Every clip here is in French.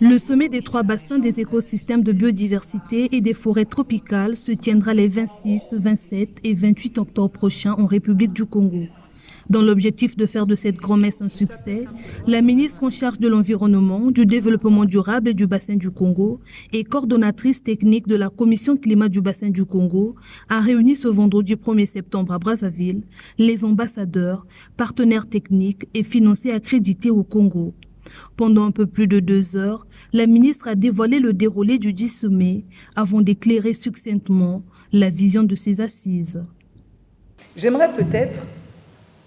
Le sommet des 3 bassins des écosystèmes de biodiversité et des forêts tropicales se tiendra les 26, 27 et 28 octobre prochains en République du Congo. Dans l'objectif de faire de cette grand-messe un succès, la ministre en charge de l'environnement, du développement durable et du bassin du Congo et coordonnatrice technique de la Commission climat du bassin du Congo a réuni ce vendredi 1er septembre à Brazzaville les ambassadeurs, partenaires techniques et financiers accrédités au Congo. Pendant un peu plus de 2 heures, la ministre a dévoilé le déroulé du 10 sommet avant d'éclairer succinctement la vision de ces assises. J'aimerais peut-être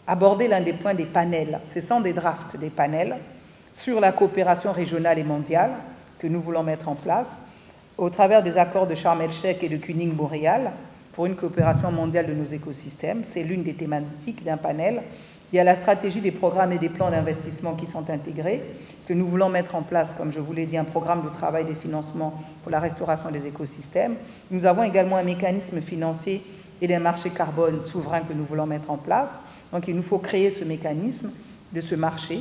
aborder l'un des points des panels. Ce sont des drafts des panels sur la coopération régionale et mondiale que nous voulons mettre en place au travers des accords de Sharm el-Sheikh et de Kunming-Montréal pour une coopération mondiale de nos écosystèmes. C'est l'une des thématiques d'un panel. Il y a la stratégie des programmes et des plans d'investissement qui sont intégrés, parce que nous voulons mettre en place, comme je vous l'ai dit, un programme de travail des financements pour la restauration des écosystèmes. Nous avons également un mécanisme financier et des marchés carbone souverains que nous voulons mettre en place. Donc il nous faut créer ce mécanisme de ce marché.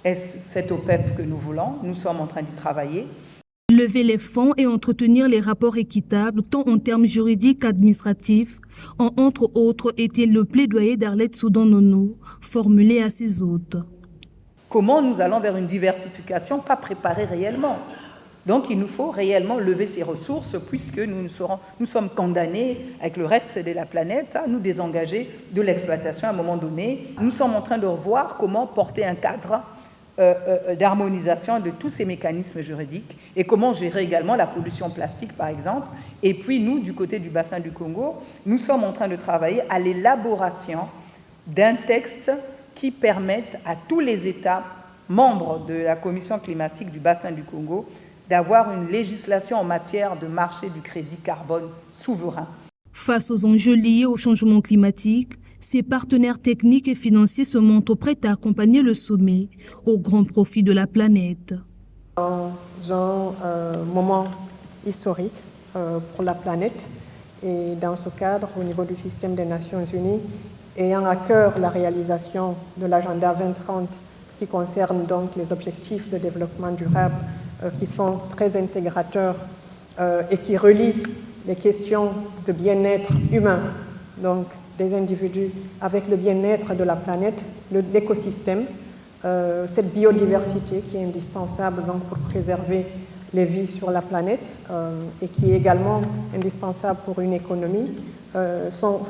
Est-ce cet OPEP que nous voulons? Nous sommes en train d'y travailler. Lever les fonds et entretenir les rapports équitables, tant en termes juridiques qu'administratifs, ont entre autres été le plaidoyer d'Arlette Soudan-Nono, formulé à ses hôtes. Comment nous allons vers une diversification pas préparée réellement? Donc il nous faut réellement lever ces ressources puisque nous sommes condamnés avec le reste de la planète à nous désengager de l'exploitation à un moment donné. Nous sommes en train de revoir comment porter un cadre d'harmonisation de tous ces mécanismes juridiques et comment gérer également la pollution plastique par exemple. Et puis nous, du côté du bassin du Congo, nous sommes en train de travailler à l'élaboration d'un texte qui permette à tous les États membres de la Commission climatique du bassin du Congo d'avoir une législation en matière de marché du crédit carbone souverain. Face aux enjeux liés au changement climatique, ses partenaires techniques et financiers se montrent prêts à accompagner le sommet au grand profit de la planète. Dans un moment historique pour la planète et dans ce cadre, au niveau du système des Nations Unies, ayant à cœur la réalisation de l'agenda 2030 qui concerne donc les objectifs de développement durable qui sont très intégrateurs et qui relient les questions de bien-être humain, donc des individus, avec le bien-être de la planète, l'écosystème, cette biodiversité qui est indispensable donc, pour préserver les vies sur la planète et qui est également indispensable pour une économie, sont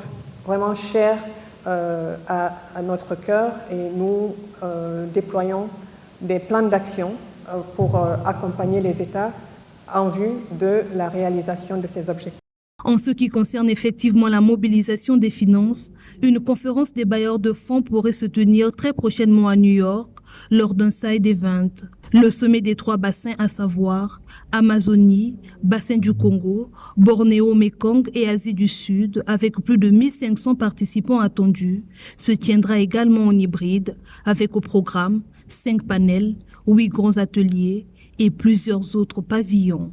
vraiment chers à notre cœur et nous déployons des plans d'action pour accompagner les États en vue de la réalisation de ces objectifs. En ce qui concerne effectivement la mobilisation des finances, une conférence des bailleurs de fonds pourrait se tenir très prochainement à New York lors d'un side event. Le sommet des 3 bassins, à savoir Amazonie, bassin du Congo, Bornéo-Mékong et Asie du Sud, avec plus de 1500 participants attendus, se tiendra également en hybride, avec au programme 5 panels, 8 grands ateliers et plusieurs autres pavillons.